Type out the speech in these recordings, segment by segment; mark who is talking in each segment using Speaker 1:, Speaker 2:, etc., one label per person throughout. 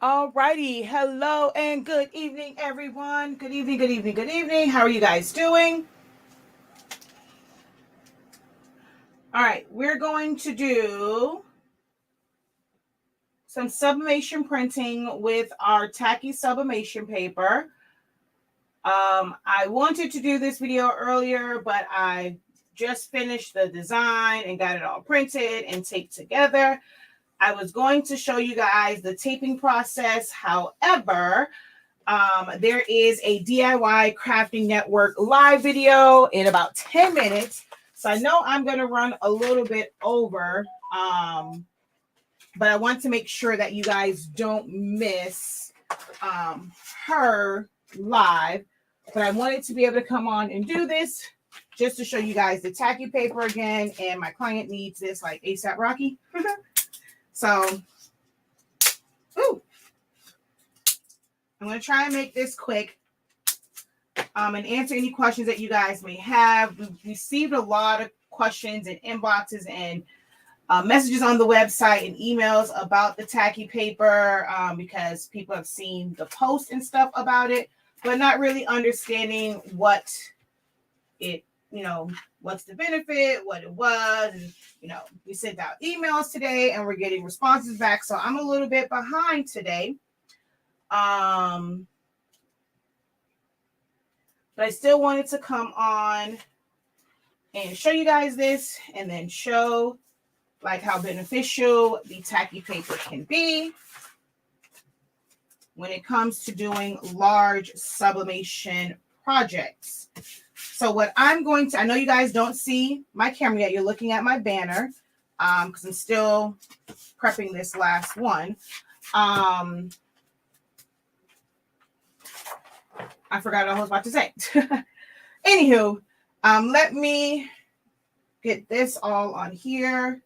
Speaker 1: Alrighty, hello and good evening, everyone. Good evening, good evening, good evening. How are you guys doing? All right, we're going to do some sublimation printing with our tacky sublimation paper. I wanted to do this video earlier, but I just finished the design and got it all printed and taped together. I was going to show you guys the taping process. However, there is a DIY Crafting Network live video in about 10 minutes. So I know I'm going to run a little bit over, but I want to make sure that you guys don't miss her live. But I wanted to be able to come on and do this just to show you guys the tacky paper again. And my client needs this like ASAP Rocky. So, I'm going to try and make this quick and answer any questions that you guys may have. We've received a lot of questions and inboxes and messages on the website and emails about the tacky paper because people have seen the post and stuff about it, but not really understanding what it, what's the benefit, what it was. And, we sent out emails today and we're getting responses back. So I'm a little bit behind today. But I still wanted to come on and show you guys this and then show like how beneficial the tacky paper can be when it comes to doing large sublimation projects. So what I'm going to, I know you guys don't see my camera yet. You're looking at my banner because I'm still prepping this last one. I forgot what I was about to say. Anywho, let me get this all on here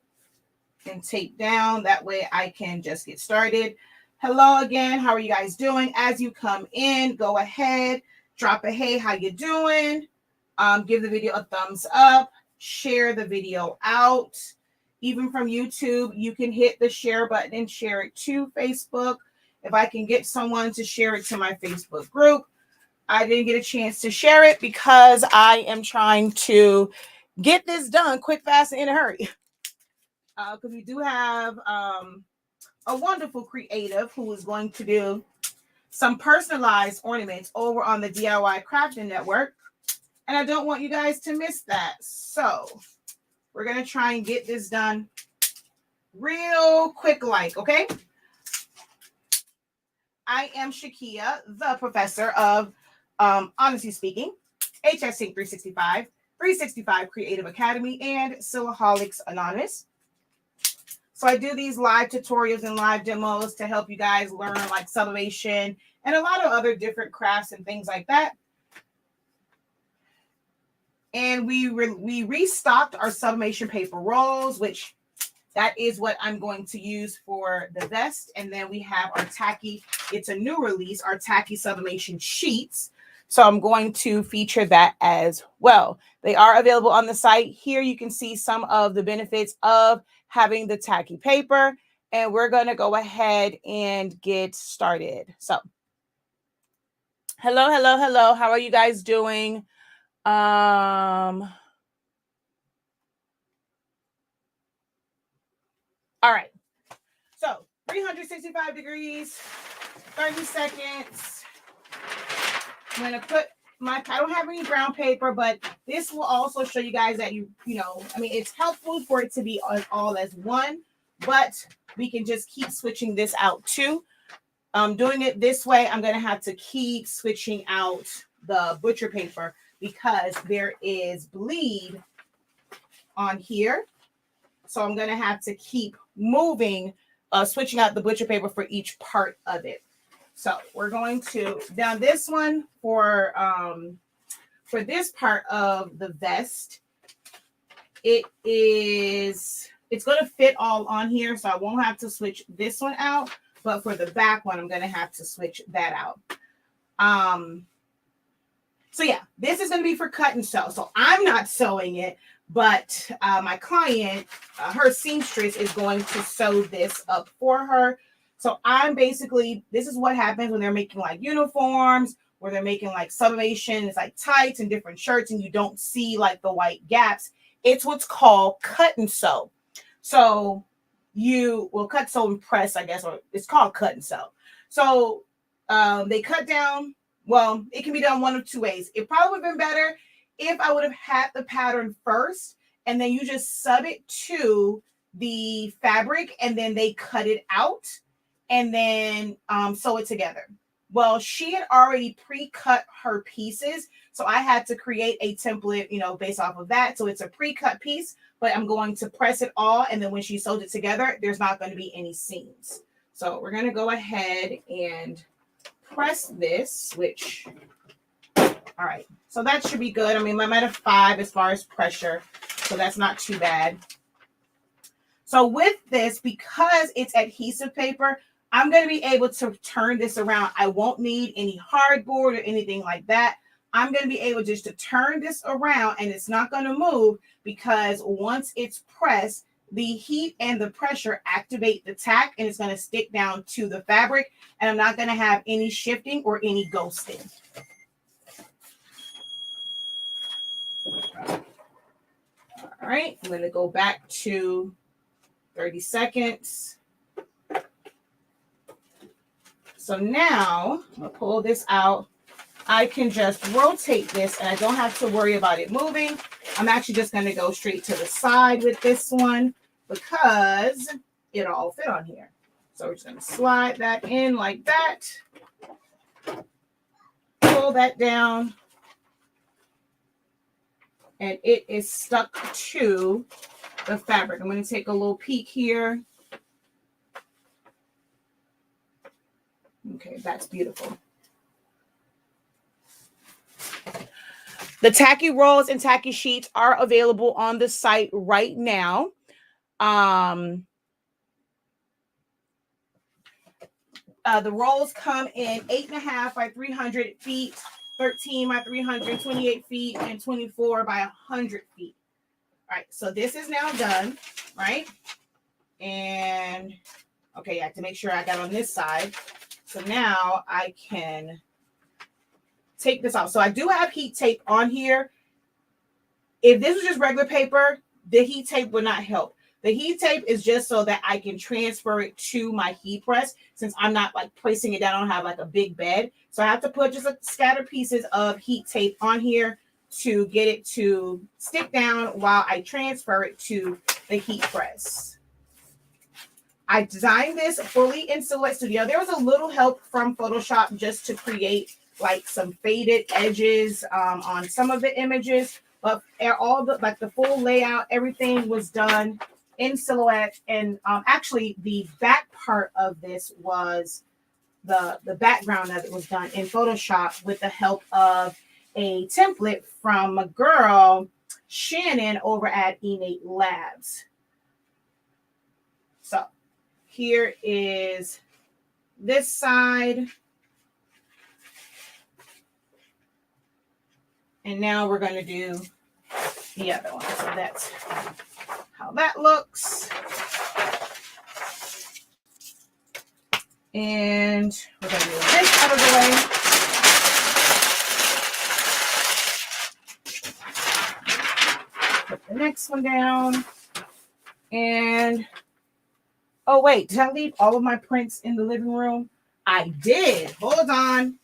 Speaker 1: and tape down. That way I can just get started. Hello again. How are you guys doing? As you come in, go ahead, drop a hey, how you doing? Give the video a thumbs up, share the video out. Even from YouTube, you can hit the share button and share it to Facebook. If I can get someone to share it to my Facebook group. I didn't get a chance to share it because I am trying to get this done quick, fast, and in a hurry. Because we do have a wonderful creative who is going to do some personalized ornaments over on the DIY Crafting Network. And I don't want you guys to miss that. So we're going to try and get this done real quick okay? I am Shakia, the professor of Honestly Speaking, HS Sync 365, 365 Creative Academy, and SILAHOLICS Anonymous. So I do these live tutorials and live demos to help you guys learn like sublimation and a lot of other different crafts and things like that. And we restocked our sublimation paper rolls, which that is what I'm going to use for the vest. And then we have our tacky, it's a new release, our tacky sublimation sheets. So I'm going to feature that as well. They are available on the site. Here you can see some of the benefits of having the tacky paper. And we're going to go ahead and get started. So hello, hello, hello. How are you guys doing? All right. So 365 degrees, 30 seconds. I'm going to put I don't have any brown paper, but this will also show you guys that it's helpful for it to be all as one, but we can just keep switching this out too. Doing it this way, I'm going to have to keep switching out the butcher paper because there is bleed on here. So I'm going to have to keep moving, switching out the butcher paper for each part of it. So we're going to, down this one for this part of the vest, it's going to fit all on here. So I won't have to switch this one out, but for the back one, I'm going to have to switch that out. So yeah, this is going to be for cut and sew. So I'm not sewing it, but my client, her seamstress is going to sew this up for her. So I'm basically, this is what happens when they're making like uniforms, where they're making like sublimation, it's like tights and different shirts, and you don't see like the white gaps. It's what's called cut and sew. So you will cut, sew, and press, I guess, or it's called cut and sew. So they cut down. Well, it can be done one of two ways. It probably would have been better if I would have had the pattern first, and then you just sub it to the fabric, and then they cut it out, and then sew it together. Well, she had already pre-cut her pieces, so I had to create a template, you know, based off of that. So it's a pre-cut piece, but I'm going to press it all, and then when she sewed it together, there's not going to be any seams. So we're going to go ahead and press this, which, all right, so that should be good. I mean, I'm at a 5 as far as pressure, so that's not too bad. So with this, because it's adhesive paper, I'm going to be able to turn this around. I won't need any hardboard or anything like that. I'm going to be able just to turn this around, and it's not going to move, because once it's pressed, the heat and the pressure activate the tack, and it's going to stick down to the fabric, and I'm not going to have any shifting or any ghosting. All right, I'm going to go back to 30 seconds. So now I'm going to pull this out. I can just rotate this, and I don't have to worry about it moving. I'm actually just going to go straight to the side with this one because it all fit on here. So we're just going to slide that in like that. Pull that down. And it is stuck to the fabric. I'm going to take a little peek here. Okay, that's beautiful. The tacky rolls and tacky sheets are available on the site right now. The rolls come in 8.5 by 300 feet, 13 by 328 feet, and 24 by 100 feet. All right, so this is now done, right? And okay, I have to make sure I got on this side. So now I can take this off. So I do have heat tape on here. If this was just regular paper, the heat tape would not help. The heat tape is just so that I can transfer it to my heat press, since I'm not like placing it down. I don't have like a big bed. So I have to put just a scattered pieces of heat tape on here to get it to stick down while I transfer it to the heat press. I designed this fully in Silhouette Studio. There was a little help from Photoshop just to create like some faded edges on some of the images, but all the like the full layout, everything was done in Silhouette. And actually the back part of this was the background of it was done in Photoshop with the help of a template from a girl, Shannon, over at Innate Labs. So here is this side. And now we're going to do the other one. So that's how that looks. And we're going to move this out of the way. Put the next one down. And, oh wait, did I leave all of my prints in the living room? I did. Hold on.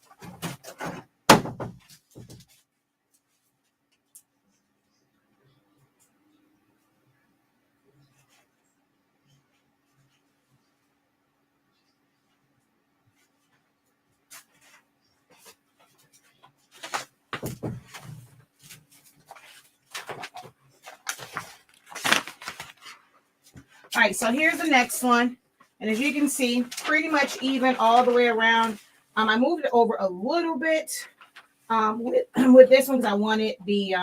Speaker 1: All right, so here's the next one. And as you can see, pretty much even all the way around. I moved it over a little bit with this one because I wanted the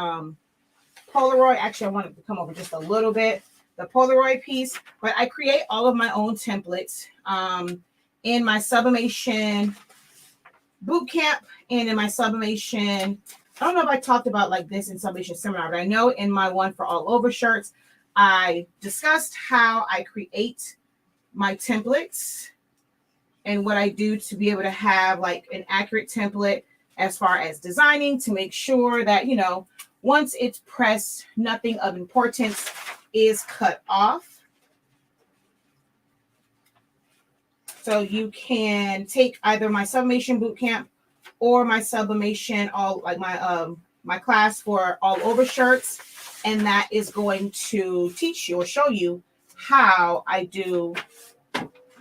Speaker 1: Polaroid. Actually, I wanted to come over just a little bit, the Polaroid piece. But I create all of my own templates in my Sublimation Bootcamp and in my Sublimation. I don't know if I talked about like this in Sublimation Seminar, but I know in my one for all over shirts, I discussed how I create my templates. and what I do to be able to have like an accurate template as far as designing, to make sure that, you know, once it's pressed, nothing of importance is cut off. So you can take either my Sublimation Bootcamp or my Sublimation, all like my class for all over shirts, and that is going to teach you or show you how I do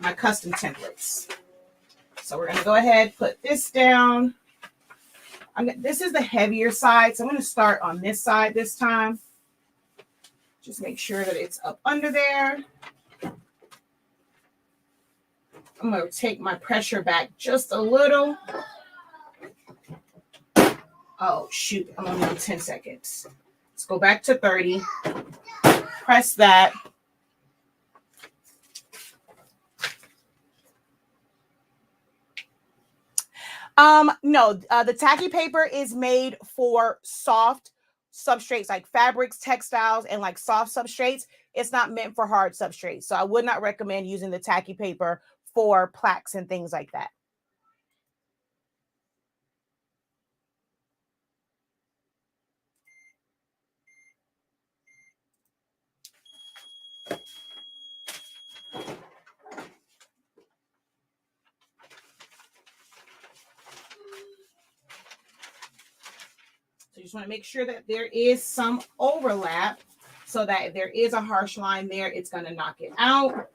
Speaker 1: my custom templates. So we're going to go ahead, put this down. This is the heavier side, so I'm going to start on this side this time. Just make sure that it's up under there. I'm going to take my pressure back just a little. Oh, shoot. I'm only on 10 seconds. Let's go back to 30. Press that. No, the tacky paper is made for soft substrates like fabrics, textiles, and like soft substrates. It's not meant for hard substrates. So I would not recommend using the tacky paper for plaques and things like that. So you just want to make sure that there is some overlap so that if there is a harsh line there, it's going to knock it out.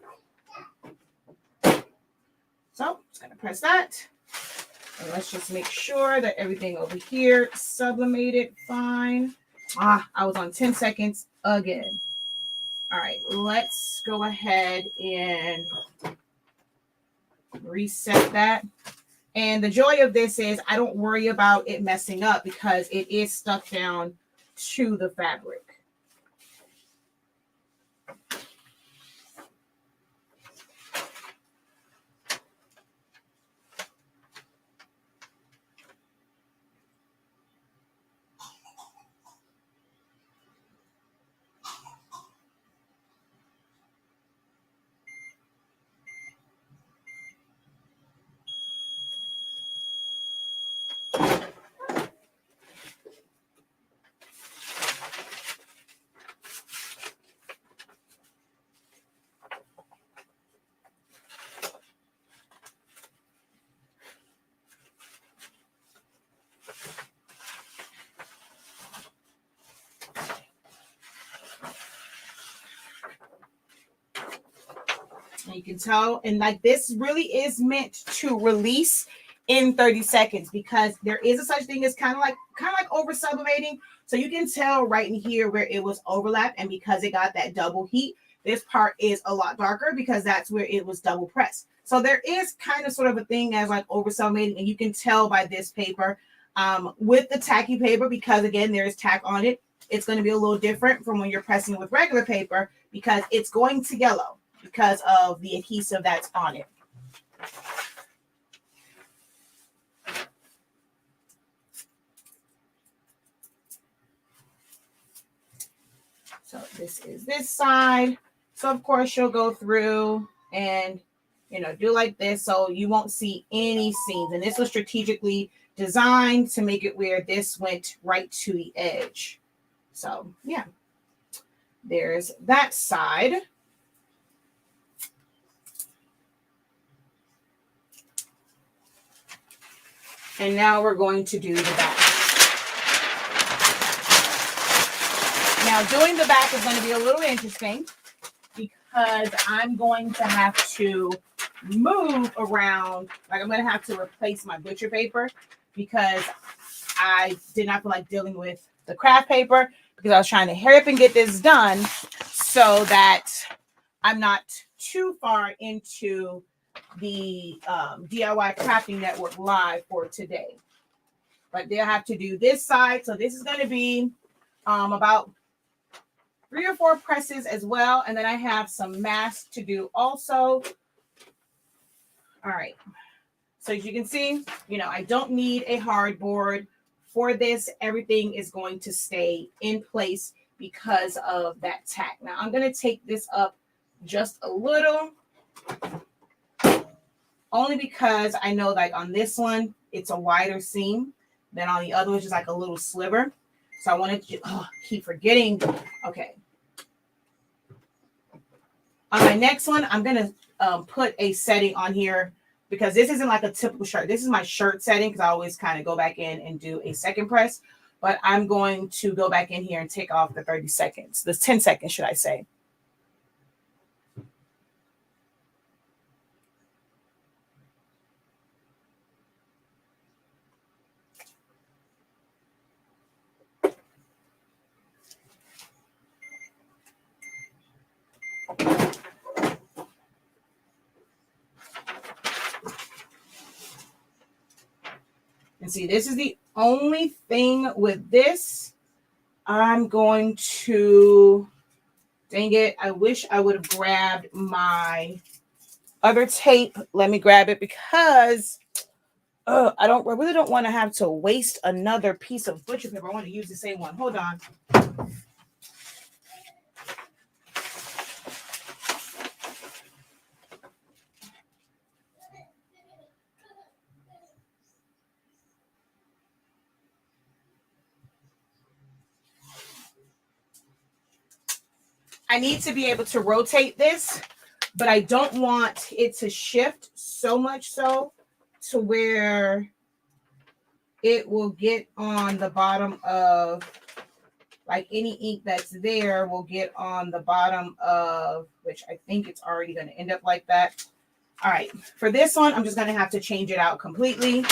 Speaker 1: So just going to press that. And let's just make sure that everything over here sublimated fine. I was on 10 seconds again. All right, let's go ahead and reset that. And the joy of this is I don't worry about it messing up because it is stuck down to the fabric. You can tell, and like this really is meant to release in 30 seconds because there is a such thing as kind of like over sublimating. So you can tell right in here where it was overlapped, and because it got that double heat, this part is a lot darker because that's where it was double pressed. So there is kind of sort of a thing as like over sublimating, and you can tell by this paper with the tacky paper, because again there is tack on it. It's going to be a little different from when you're pressing with regular paper because it's going to yellow because of the adhesive that's on it. So this is this side. So of course you'll go through and, you know, do like this so you won't see any seams. And this was strategically designed to make it where this went right to the edge. So yeah, there's that side. And now we're going to do the back. Now doing the back is going to be a little interesting because I'm going to have to move around. Like I'm going to have to replace my butcher paper because I did not feel like dealing with the craft paper because I was trying to hurry up and get this done so that I'm not too far into the DIY Crafting Network live for today. But they'll have to do this side. So this is going to be about 3 or 4 presses as well. And then I have some masks to do also. All right. So as you can see, you know, I don't need a hardboard for this. Everything is going to stay in place because of that tack. Now I'm going to take this up just a little only because I know like on this one, it's a wider seam than on the other one, just like a little sliver. So I wanted to keep forgetting. Okay. On my next one, I'm going to put a setting on here because this isn't like a typical shirt. This is my shirt setting because I always kind of go back in and do a second press. But I'm going to go back in here and take off the 30 seconds. The 10 seconds, should I say. And see, this is the only thing with this. I'm going to, dang it, I wish I would have grabbed my other tape. Let me grab it because I really don't want to have to waste another piece of butcher paper. I want to use the same one. Hold on. I need to be able to rotate this, but I don't want it to shift so much so to where it will get on the bottom of, like any ink that's there will get on the bottom of, which I think it's already going to end up like that. All right, for this one, I'm just going to have to change it out completely.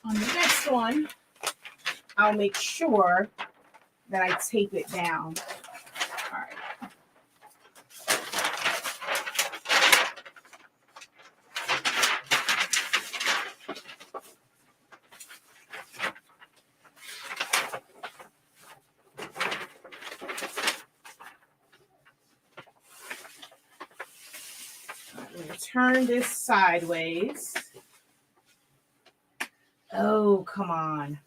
Speaker 1: On the next one, I'll make sure that I tape it down. All right. I'm going to turn this sideways. Oh, come on.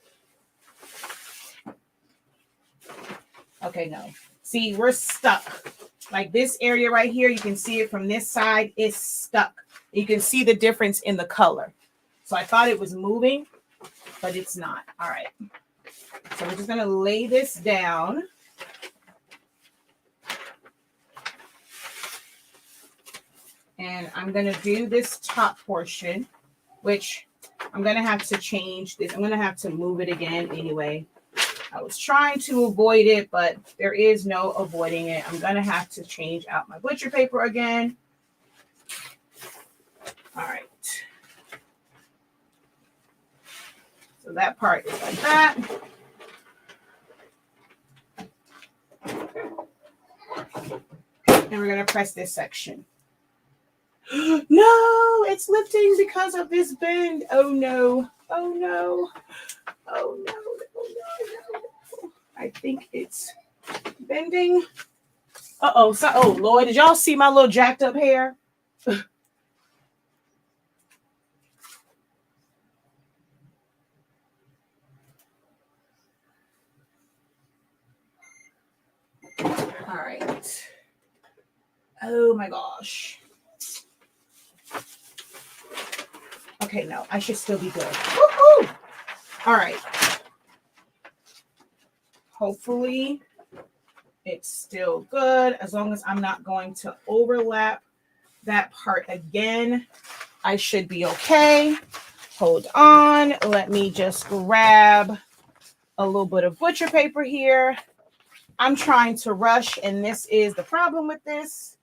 Speaker 1: Okay, no. See, we're stuck. Like this area right here, you can see it from this side, it's stuck. You can see the difference in the color. So I thought it was moving, but it's not. All right. So we're just going to lay this down. And I'm going to do this top portion, which I'm going to have to change this. I'm going to have to move it again anyway. I was trying to avoid it, but there is no avoiding it. I'm going to have to change out my butcher paper again. All right. So that part is like that. And we're going to press this section. No, it's lifting because of this bend. Oh no. Oh no. Oh no. Oh no. I think it's bending. Uh-oh. So, oh Lord, did y'all see my little jacked up hair? All right. Oh my gosh. Okay, no, I should still be good. Woohoo! All right. Hopefully it's still good as long as I'm not going to overlap that part again. I should be okay. Hold on. Let me just grab a little bit of butcher paper here. I'm trying to rush, and this is the problem with this.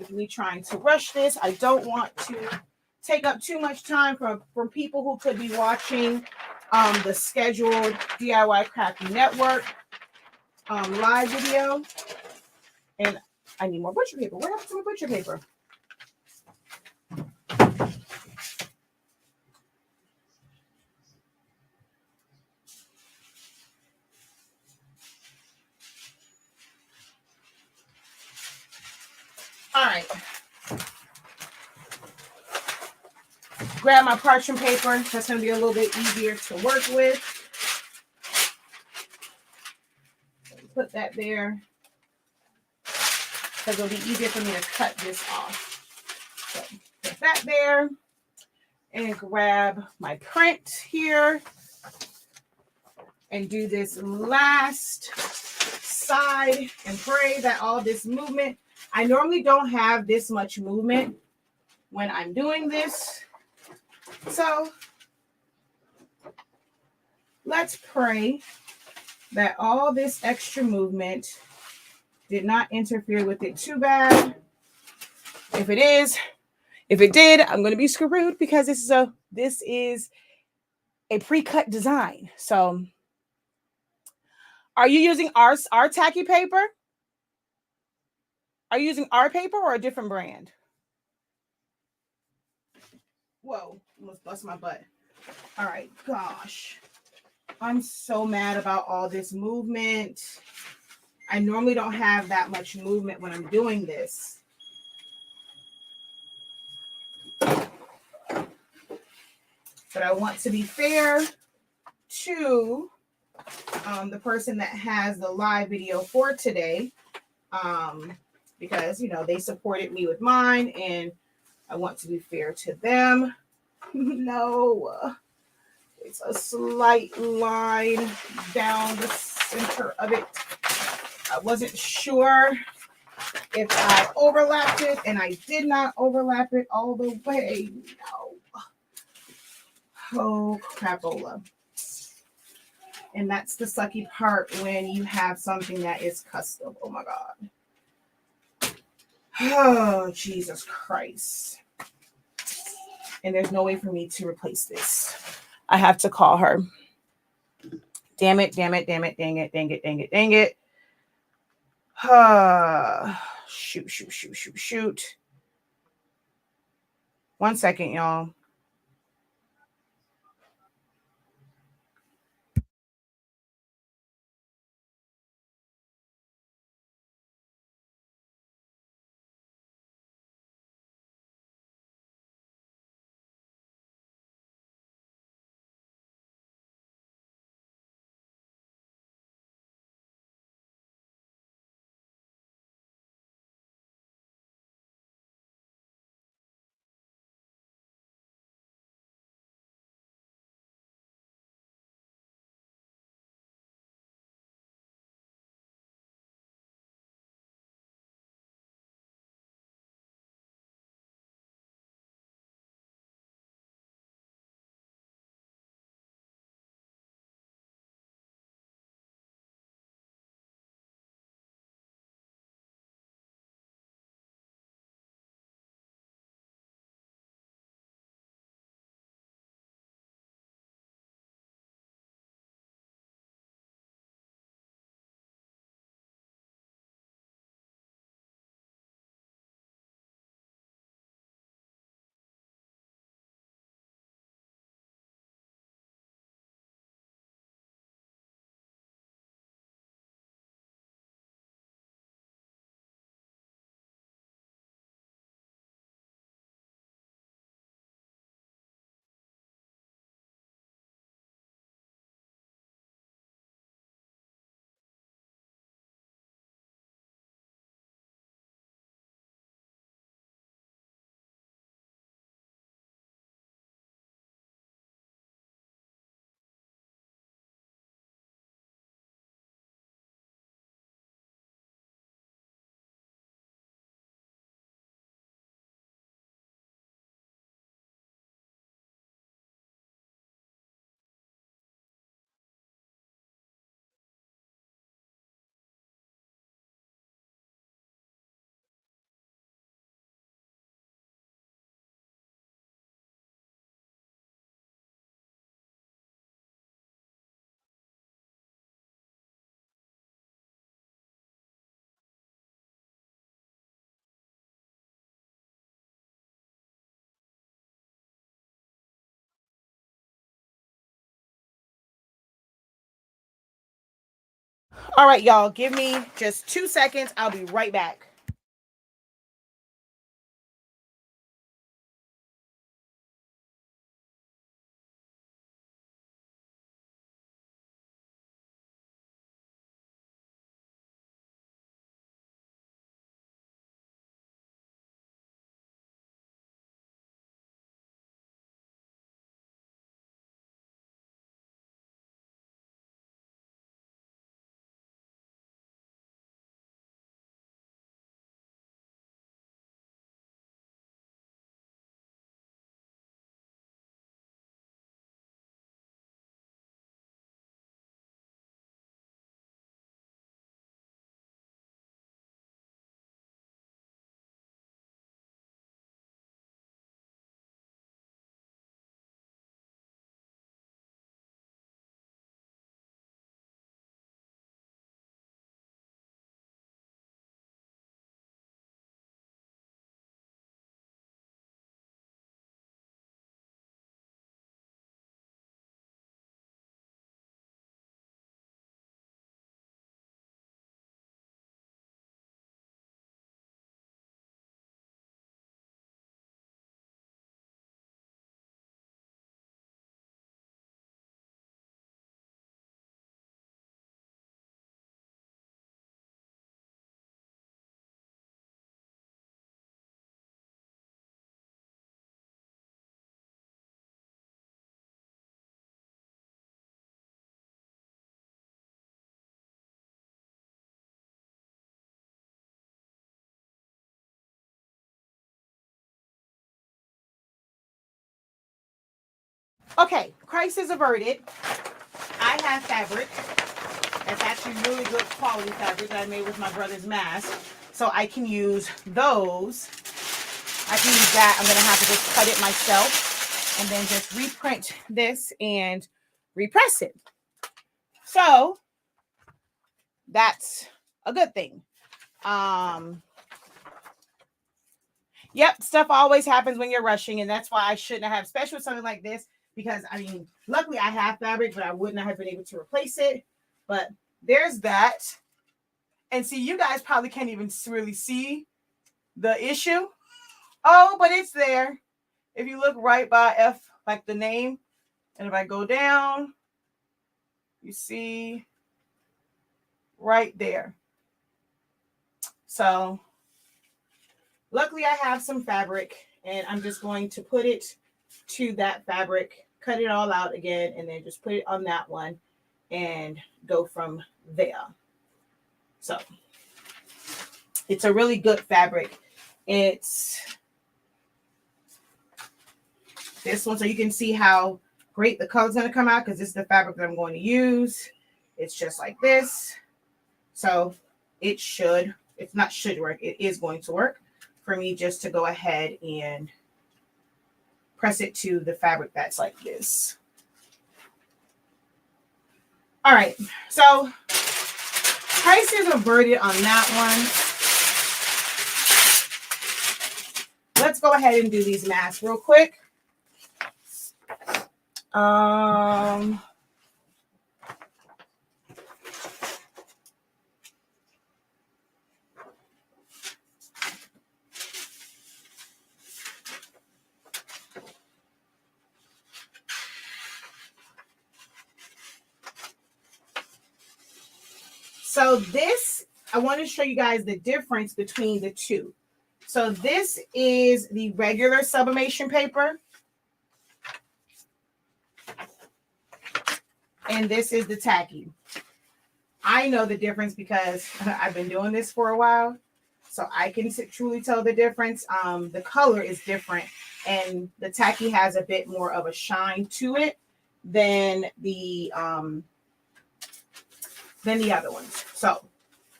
Speaker 1: With me trying to rush this, I don't want to take up too much time from people who could be watching the scheduled DIY Crafty Network live video. And I need more butcher paper. What happened to my butcher paper? All right. Grab my parchment paper. That's going to be a little bit easier to work with. put that there because it'll be easier for me to cut this off. So put that there and grab my print here and do this last side and pray that all this movement, I normally don't have this much movement when I'm doing this. So let's pray that all this extra movement did not interfere with it too bad. If it did, I'm going to be screwed because this is a pre-cut design. So are you using our tacky paper? Are you using our paper or a different brand? Whoa, almost bust my butt. All right, gosh. I'm so mad about all this movement. I normally don't have that much movement when I'm doing this. But I want to be fair to the person that has the live video for today, because, you know, they supported me with mine and I want to be fair to them. No, it's a slight line down the center of it. I wasn't sure if I overlapped it, and I did not overlap it all the way. No. Oh, crapola. And that's the sucky part when you have something that is custom. Oh, my God. Oh, Jesus Christ. And there's no way for me to replace this. I have to call her. Damn it, damn it, damn it, dang it, dang it, dang it, dang it. Shoot. 1 second, y'all. All right, y'all, give me just 2 seconds. I'll be right back. Okay, crisis averted. I have fabric. That's actually really good quality fabric that I made with my brother's mask. So I can use those. I can use that. I'm going to have to just cut it myself and then just reprint this and repress it. So that's a good thing. Yep, stuff always happens when you're rushing, and that's why I shouldn't have, especially with something like this, because I mean, luckily I have fabric, but I would not have been able to replace it. But there's that. And see, you guys probably can't even really see the issue. Oh, but it's there. If you look right by F, like the name, and if I go down, you see right there. So luckily I have some fabric, and I'm just going to put it to that fabric, cut it all out again, and then just put it on that one and go from there. So it's a really good fabric. It's this one, so you can see how great the color's going to come out, because this is the fabric that I'm going to use. It's just like this. So it should, it's not should work, it is going to work for me just to go ahead and press it to the fabric that's like this. All right, so prices averted on that one. Let's go ahead and do these masks real quick. So this, I want to show you guys the difference between the two. So this is the regular sublimation paper. And this is the tacky. I know the difference because I've been doing this for a while. So I can truly tell the difference. The color is different. And the tacky has a bit more of a shine to it than the other ones. So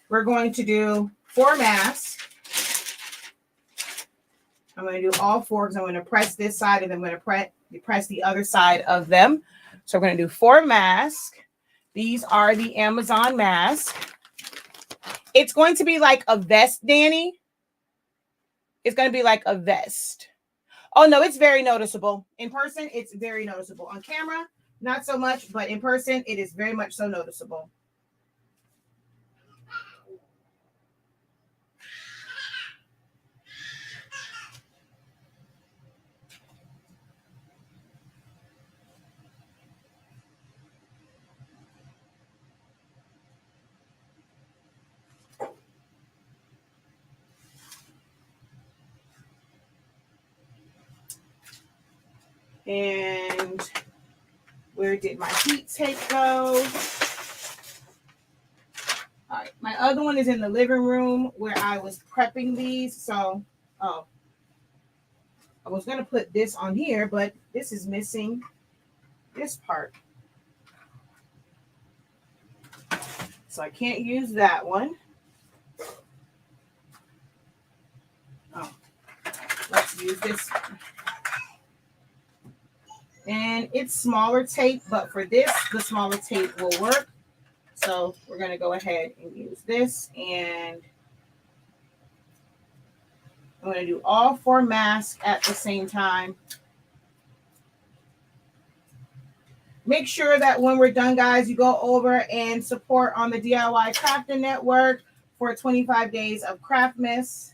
Speaker 1: we're going to do 4 masks. I'm going to do all 4 because I'm going to press this side and then I'm going to press the other side of them. So we're going to do 4 masks. These are the Amazon masks. It's going to be like a vest, Danny. It's going to be like a vest. Oh, no, it's very noticeable. In person, it's very noticeable. On camera, not so much, but in person, it is very much so noticeable. And where did my heat tape go? All right, my other one is in the living room where I was prepping these. So, I was going to put this on here, but this is missing this part. So I can't use that one. Oh, let's use this one. And it's smaller tape, but for this, the smaller tape will work. So we're going to go ahead and use this. And I'm going to do all 4 masks at the same time. Make sure that when we're done, guys, you go over and support on the DIY Crafting Network for 25 days of Craftmas.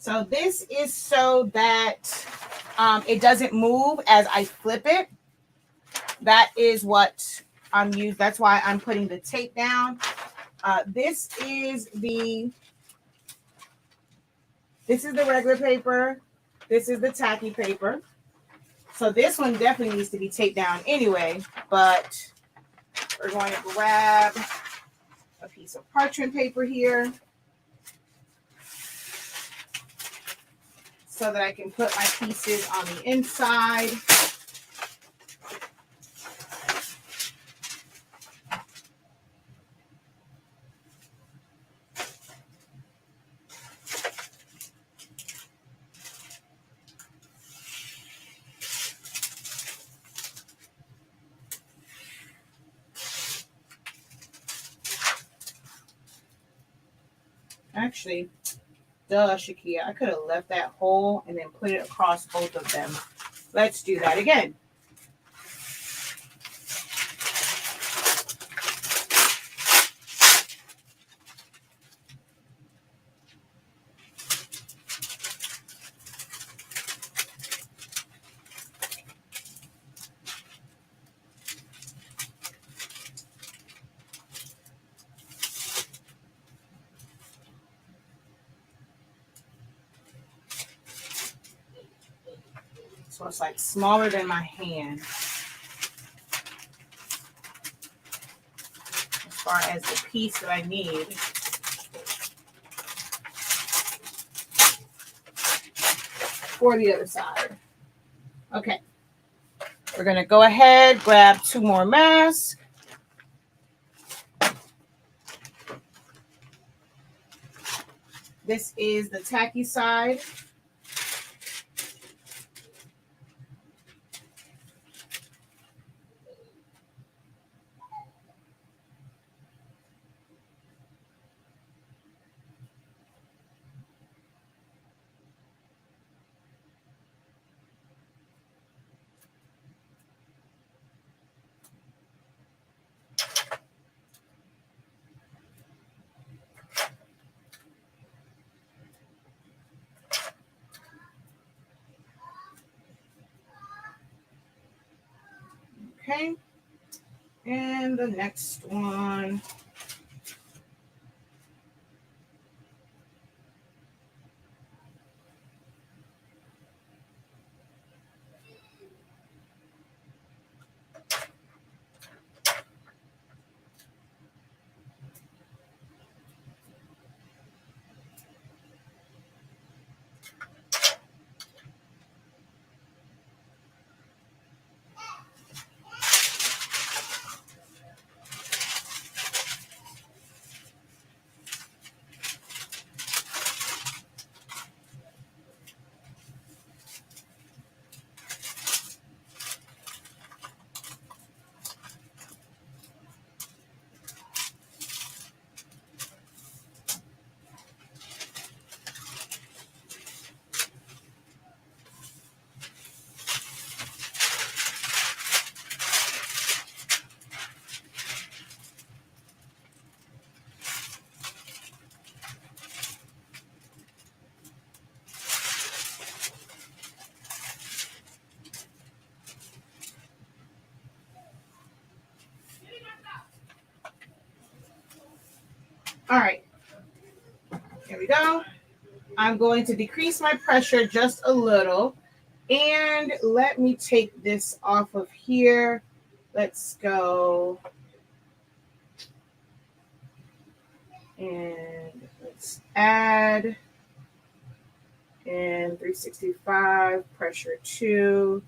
Speaker 1: So this is so that it doesn't move as I flip it. That is what I'm using. That's why I'm putting the tape down. This is the regular paper. This is the tacky paper. So this one definitely needs to be taped down anyway, but we're going to grab a piece of parchment paper here so that I can put my pieces on the inside. Actually, duh, Shakia, I could have left that hole and then put it across both of them. Let's do that again. So it's like smaller than my hand as far as the piece that I need. For the other side. Okay. We're going to go ahead, grab 2 more masks. This is the tacky side. Okay, and the next one. All right, here we go. I'm going to decrease my pressure just a little. And let me take this off of here. Let's go. And let's add. And 365, pressure 2.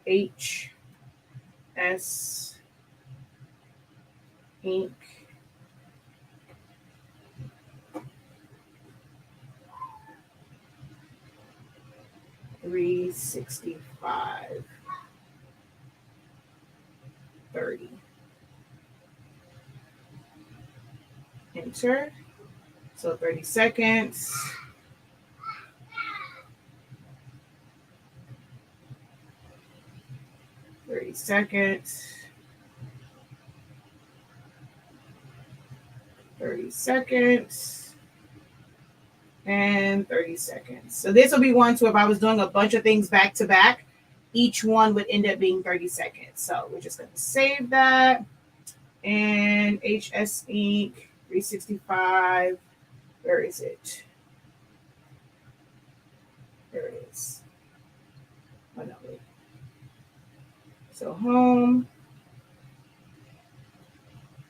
Speaker 1: H. S. Ink. 365, 30. Enter. So 30 seconds. Seconds. 30 seconds. And 30 seconds. So this will be one, so if I was doing a bunch of things back to back, each one would end up being 30 seconds. So we're just going to save that. And HS Ink 365. Where is it? There it is. Oh, no, wait. So home.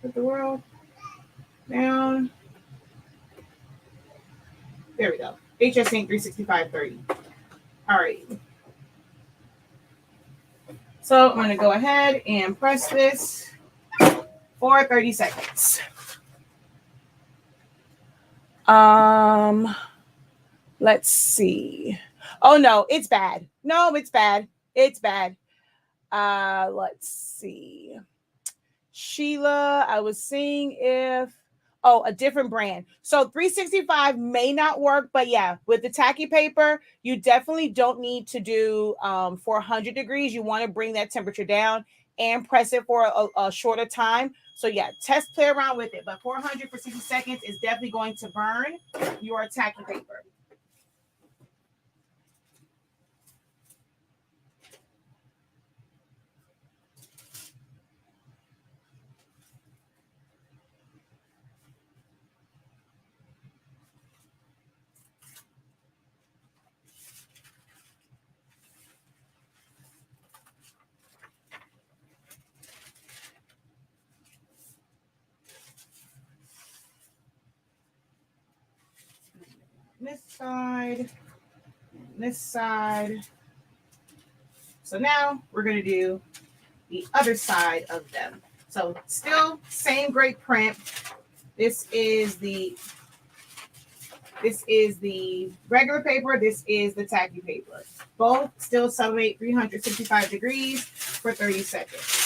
Speaker 1: Put the world down. There we go. HS Ink 36530. All right. So I'm going to go ahead and press this for 30 seconds. Let's see. Oh no, it's bad. No, it's bad. It's bad. Let's see. Sheila, I was seeing if a different brand. So 365 may not work, but yeah, with the tacky paper, you definitely don't need to do 400 degrees. You want to bring that temperature down and press it for a shorter time. So yeah, play around with it, but 400 for 60 seconds is definitely going to burn your tacky paper. This side, this side. So now we're going to do the other side of them. So still same great print. This is the regular paper. This is the tacky paper. Both still sublimate 365 degrees for 30 seconds.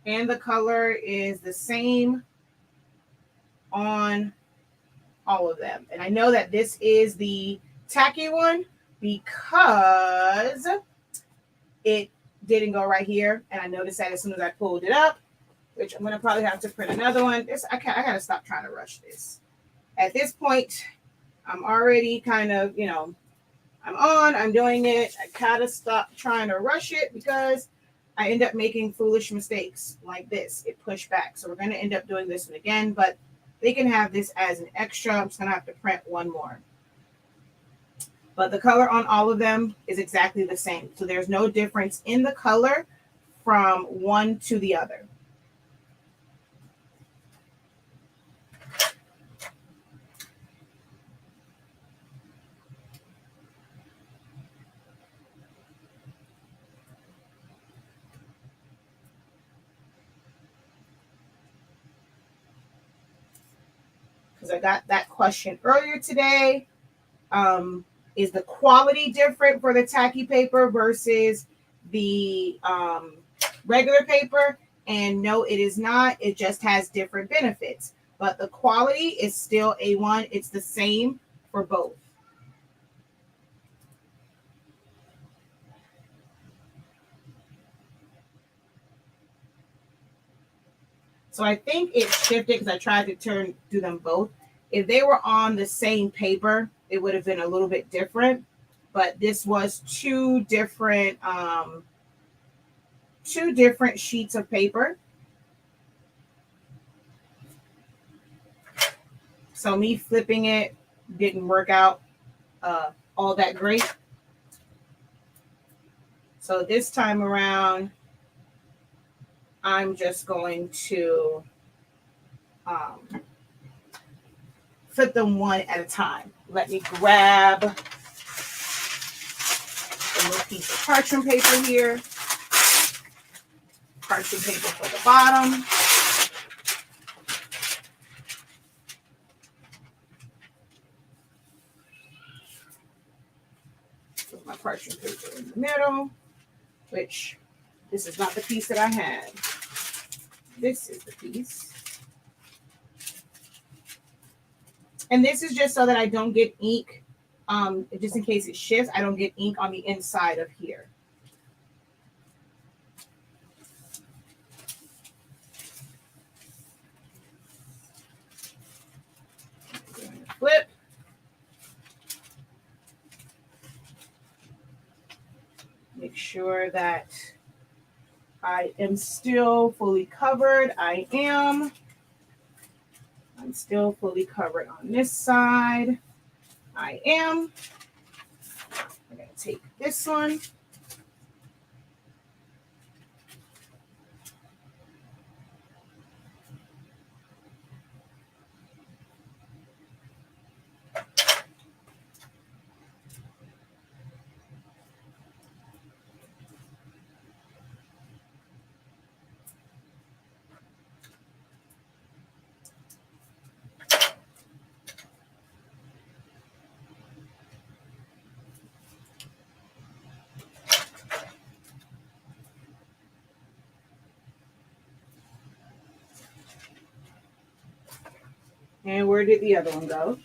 Speaker 1: And the color is the same on all of them. And I know that this is the tacky one because it didn't go right here. And I noticed that as soon as I pulled it up, which I'm going to probably have to print another one. I got to stop trying to rush this. At this point, I'm already kind of, I'm doing it. I kind of stop trying to rush it because I end up making foolish mistakes like this. It pushed back. So we're going to end up doing this one again, but they can have this as an extra. I'm just going to have to print one more. But the color on all of them is exactly the same. So there's no difference in the color from one to the other. Because I got that question earlier today. Is the quality different for the tacky paper versus the regular paper? And no, it is not. It just has different benefits. But the quality is still A1. It's the same for both. So I think it shifted because I tried to do them both. If they were on the same paper, it would have been a little bit different. But this was two different sheets of paper. So me flipping it didn't work out all that great. So this time around, I'm just going to flip them one at a time. Let me grab a little piece of parchment paper here. Parchment paper for the bottom. Put my parchment paper in the middle, which this is not the piece that I had. This is the piece. And this is just so that I don't get ink, just in case it shifts, I don't get ink on the inside of here. Flip. Make sure that I am still fully covered. I am. I'm still fully covered on this side. I am. I'm going to take this one. And where did the other one go?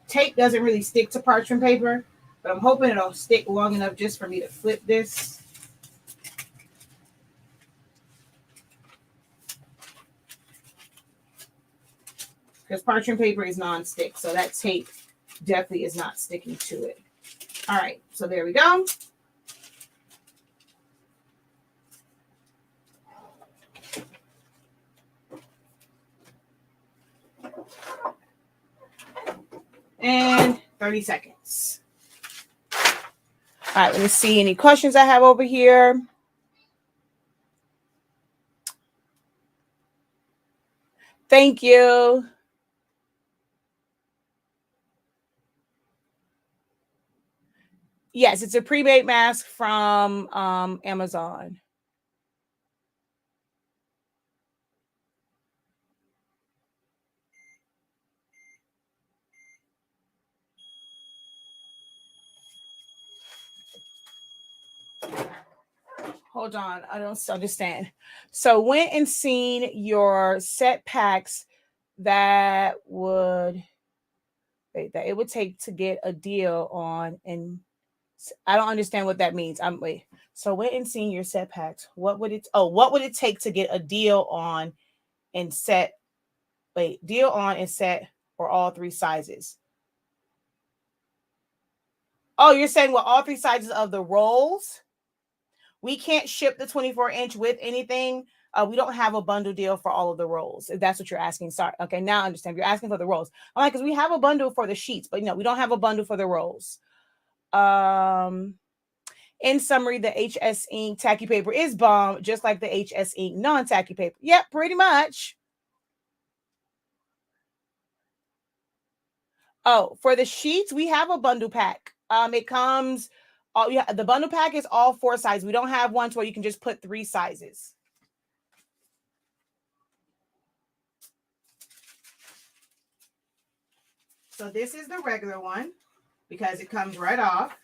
Speaker 1: Tape doesn't really stick to parchment paper, but I'm hoping it'll stick long enough just for me to flip this. Because parchment paper is non-stick, so that tape definitely is not sticking to it. All right, so there we go. And 30 seconds. All right, let me see any questions I have over here. Thank you. Yes, it's a pre-made mask from Amazon. Hold on, I don't understand. So went and seen your set packs that would that it would take to get a deal on, and I don't understand what that means. Wait. So went and seen your set packs. What would it take to get a deal on and set? Wait, deal on and set for all three sizes. Oh, you're saying well, all three sizes of the rolls? We can't ship the 24-inch with anything. We don't have a bundle deal for all of the rolls. If that's what you're asking. Sorry. Okay, now I understand. You're asking for the rolls. I'm like, because we have a bundle for the sheets, but no, we don't have a bundle for the rolls. In summary, the HS ink tacky paper is bomb, just like the HS ink non-tacky paper. Yep, pretty much. Oh, for the sheets, we have a bundle pack. It comes, the bundle pack is all 4 sizes. We don't have one where you can just put 3 sizes. So this is the regular one because it comes right off.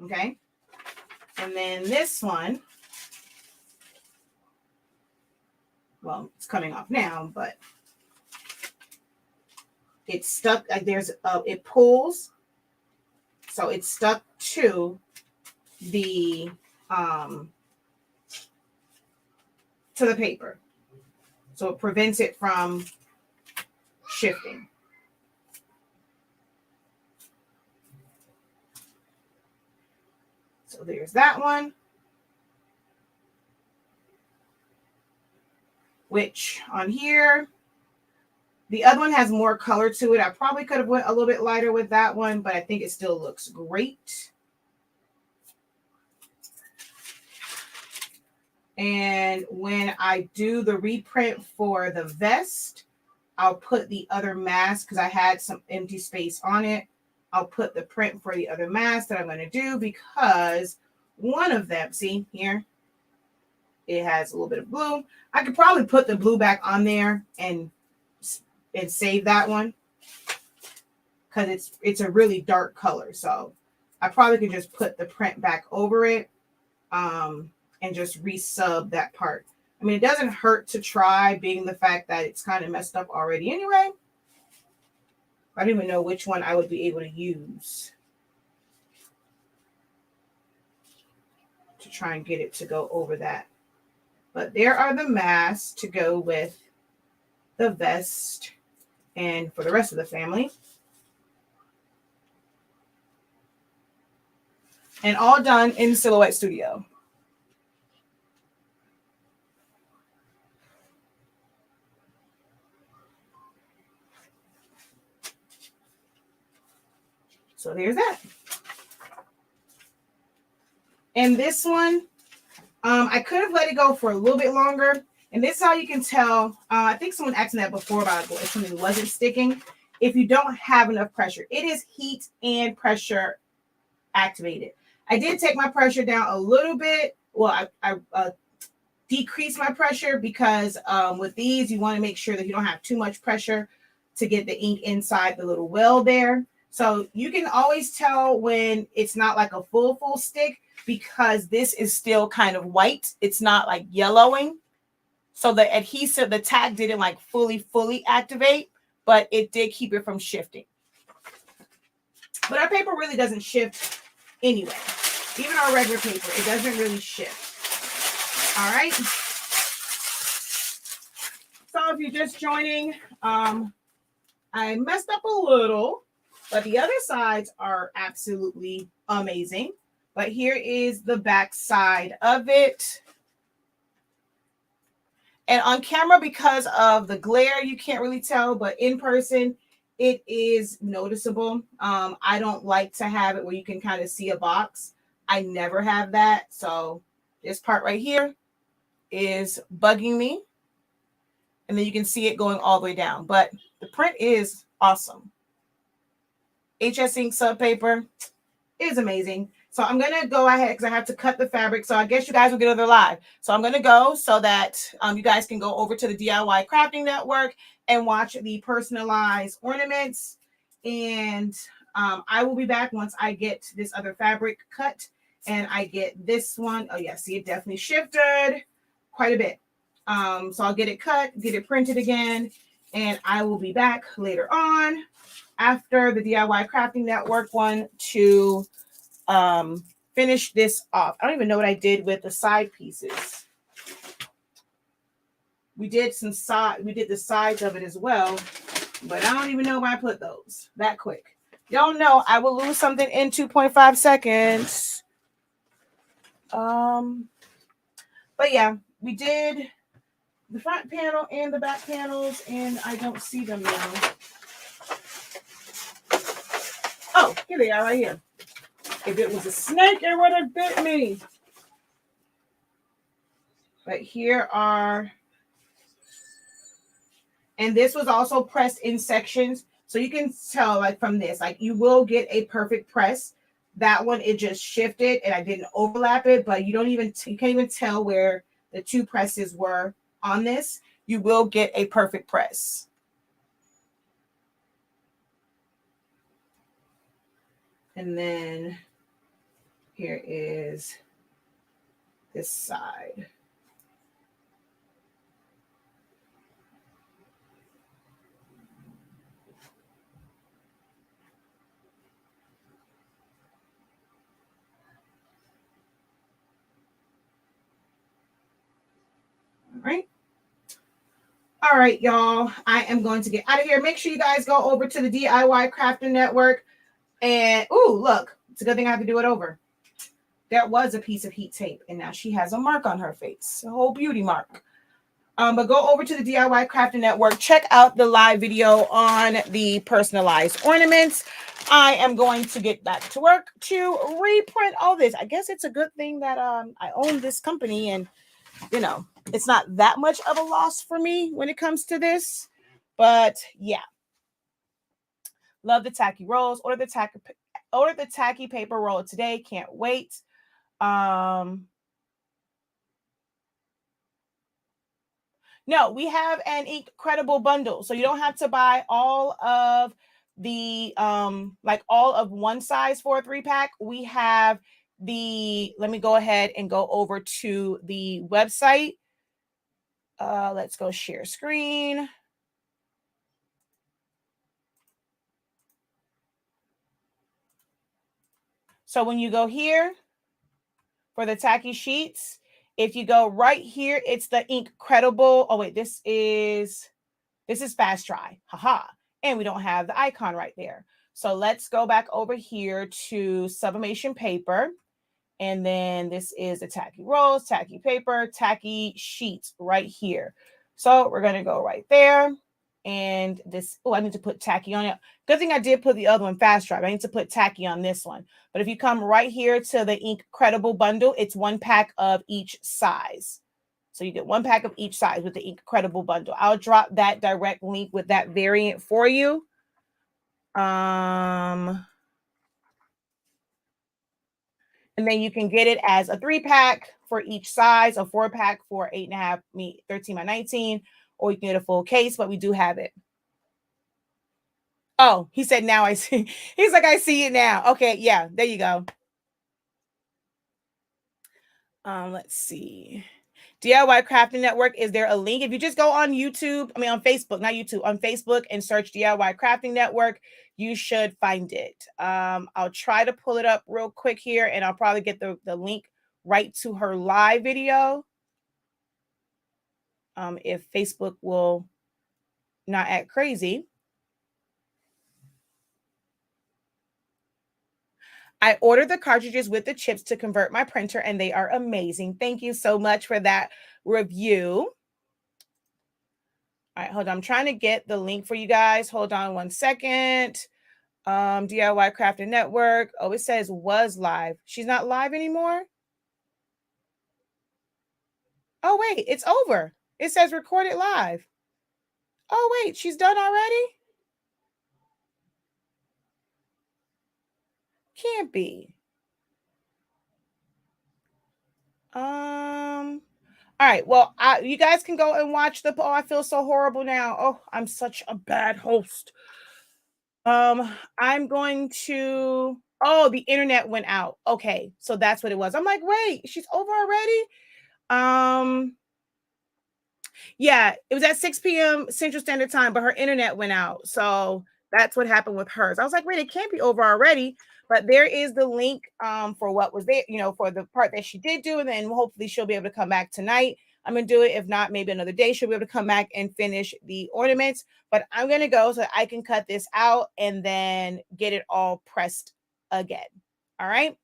Speaker 1: Okay. And then this one, well, it's coming off now, but it's stuck. It pulls So it's stuck to the paper. So it prevents it from shifting. So there's that one. Which on here, the other one has more color to it. I probably could have went a little bit lighter with that one, but I think it still looks great. And when I do the reprint for the vest, I'll put the other mask because I had some empty space on it. I'll put the print for the other mask that I'm going to do because one of them, see here, it has a little bit of blue. I could probably put the blue back on there and save that one because it's a really dark color. So I probably could just put the print back over it and just resub that part. I mean, it doesn't hurt to try, being the fact that it's kind of messed up already anyway. I don't even know which one I would be able to use to try and get it to go over that. But there are the masks to go with the vest and for the rest of the family. And all done in Silhouette Studio. So there's that. And this one, I could have let it go for a little bit longer. And this is how you can tell. I think someone asked me that before about if something wasn't sticking. If you don't have enough pressure, it is heat and pressure activated. I did take my pressure down a little bit. Well, I decreased my pressure because with these, you want to make sure that you don't have too much pressure to get the ink inside the little well there. So you can always tell when it's not like a full stick because this is still kind of white. It's not like yellowing. So the adhesive, the tag didn't like fully activate, but it did keep it from shifting. But our paper really doesn't shift anyway. Even our regular paper, it doesn't really shift. All right. So if you're just joining, I messed up a little, but the other sides are absolutely amazing. But here is the back side of it. And on camera, because of the glare, you can't really tell, but in person, it is noticeable. I don't like to have it where you can kind of see a box. I never have that. So this part right here is bugging me. And then you can see it going all the way down. But the print is awesome. HS Ink sub paper is amazing. So I'm going to go ahead because I have to cut the fabric. So I guess you guys will get another live. So I'm going to go so that you guys can go over to the DIY Crafting Network and watch the personalized ornaments. And I will be back once I get this other fabric cut and I get this one. Oh, yeah. See, it definitely shifted quite a bit. So I'll get it cut, get it printed again, and I will be back later on after the DIY Crafting Network one to finish this off. I don't even know what I did with the side pieces. We did the sides of it as well, but I don't even know where I put those that quick. Y'all know I will lose something in 2.5 seconds. But yeah, we did the front panel and the back panels, and I don't see them now. Oh, here they are right here. If it was a snake, it would have bit me. But here are, and this was also pressed in sections. So you can tell like from this, like you will get a perfect press. That one, it just shifted and I didn't overlap it, but you can't even tell where the two presses were on this. You will get a perfect press. And then here is this side. right. All right, y'all. I am going to get out of here. Make sure you guys go over to the DIY Crafting Network. And, ooh, look. It's a good thing I have to do it over. There was a piece of heat tape, and now she has a mark on her face. A whole beauty mark. But go over to the DIY Crafting Network. Check out the live video on the personalized ornaments. I am going to get back to work to reprint all this. I guess it's a good thing that I own this company, and you know, it's not that much of a loss for me when it comes to this. But yeah, love the tacky rolls. Order the tacky paper roll today. Can't wait. No, we have an INKCREDIBLE bundle. So you don't have to buy all of the like all of one size for a 3-pack. We have the, let me go ahead and go over to the website. Let's go share screen. So when you go here for the tacky sheets, if you go right here, it's the INKCREDIBLE. Oh wait, this is fast dry. Haha. And we don't have the icon right there. So let's go back over here to Sublimation Paper. And then this is the tacky rolls, tacky paper, tacky sheets right here. So we're going to go right there. And this, oh, I need to put tacky on it. Good thing I did put the other one fast dry. I need to put tacky on this one. But if you come right here to the INKCREDIBLE bundle, it's 1 pack of each size. So you get 1 pack of each size with the INKCREDIBLE bundle. I'll drop that direct link with that variant for you. And then you can get it as a 3-pack for each size, a 4-pack for 8.5, 13 by 19, or you can get a full case, but we do have it. Oh, he said, now I see. He's like, I see it now. Okay, yeah, there you go. Let's see. DIY Crafting Network, is there a link? If you just go on YouTube, on Facebook, not YouTube, on Facebook and search DIY Crafting Network, you should find it. I'll try to pull it up real quick here, and I'll probably get the link right to her live video. If Facebook will not act crazy. I ordered the cartridges with the chips to convert my printer, and they are amazing. Thank you so much for that review. All right, hold on. I'm trying to get the link for you guys. Hold on 1 second. DIY Crafting Network. Oh, it says was live. She's not live anymore? Oh, wait, it's over. It says recorded live. Oh, wait, she's done already? Can't be. All right, well, you guys can go and watch the, oh, I feel so horrible now. Oh, I'm such a bad host. I'm going to, oh, the internet went out. Okay, so that's what it was. I'm like, wait, she's over already? Yeah, it was at 6 p.m. Central Standard Time, but her internet went out. So that's what happened with hers. I was like, wait, it can't be over already. But there is the link for what was there, for the part that she did do. And then hopefully she'll be able to come back tonight. I'm going to do it. If not, maybe another day she'll be able to come back and finish the ornaments. But I'm going to go so I can cut this out and then get it all pressed again. All right.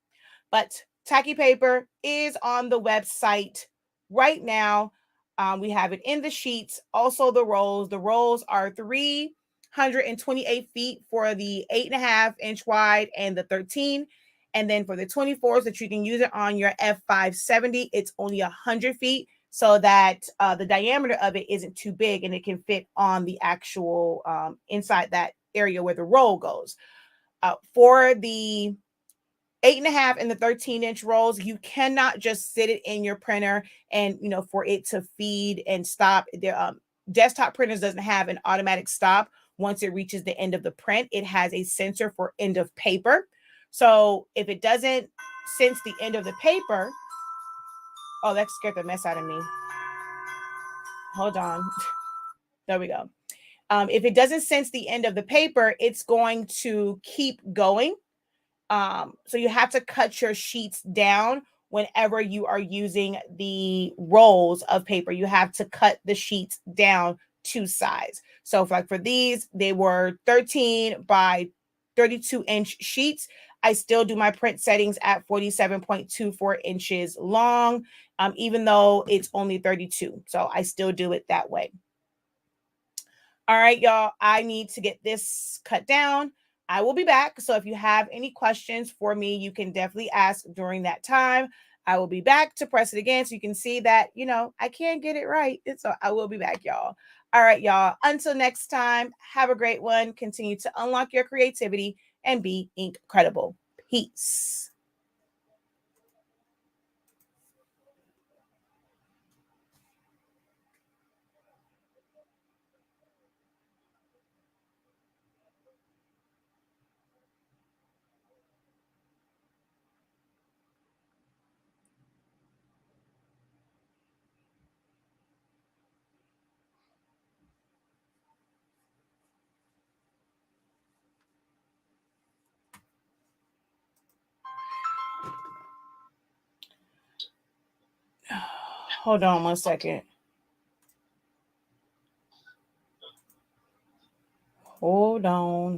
Speaker 1: But tacky paper is on the website right now. We have it in the sheets. Also the rolls. The rolls are 328 feet for the 8.5-inch wide and the 13. And then for the 24s that you can use it on your F570, it's only 100 feet so that the diameter of it isn't too big and it can fit on the actual inside that area where the roll goes. For the 8.5 and the 13-inch rolls, you cannot just sit it in your printer and, for it to feed and stop. Desktop printers doesn't have an automatic stop once it reaches the end of the print. It has a sensor for end of paper. So if it doesn't sense the end of the paper, oh, that scared the mess out of me. Hold on. There we go. If it doesn't sense the end of the paper, it's going to keep going. So you have to cut your sheets down whenever you are using the rolls of paper. You have to cut the sheets down to size. So for these, they were 13 by 32-inch sheets. I still do my print settings at 47.24 inches long, even though it's only 32. So I still do it that way. All right, y'all, I need to get this cut down. I will be back. So if you have any questions for me, you can definitely ask during that time. I will be back to press it again so you can see that, I can't get it right. So I will be back, y'all. All right, y'all. Until next time, have a great one. Continue to unlock your creativity and be incredible. Peace. Hold on 1 second. Hold on.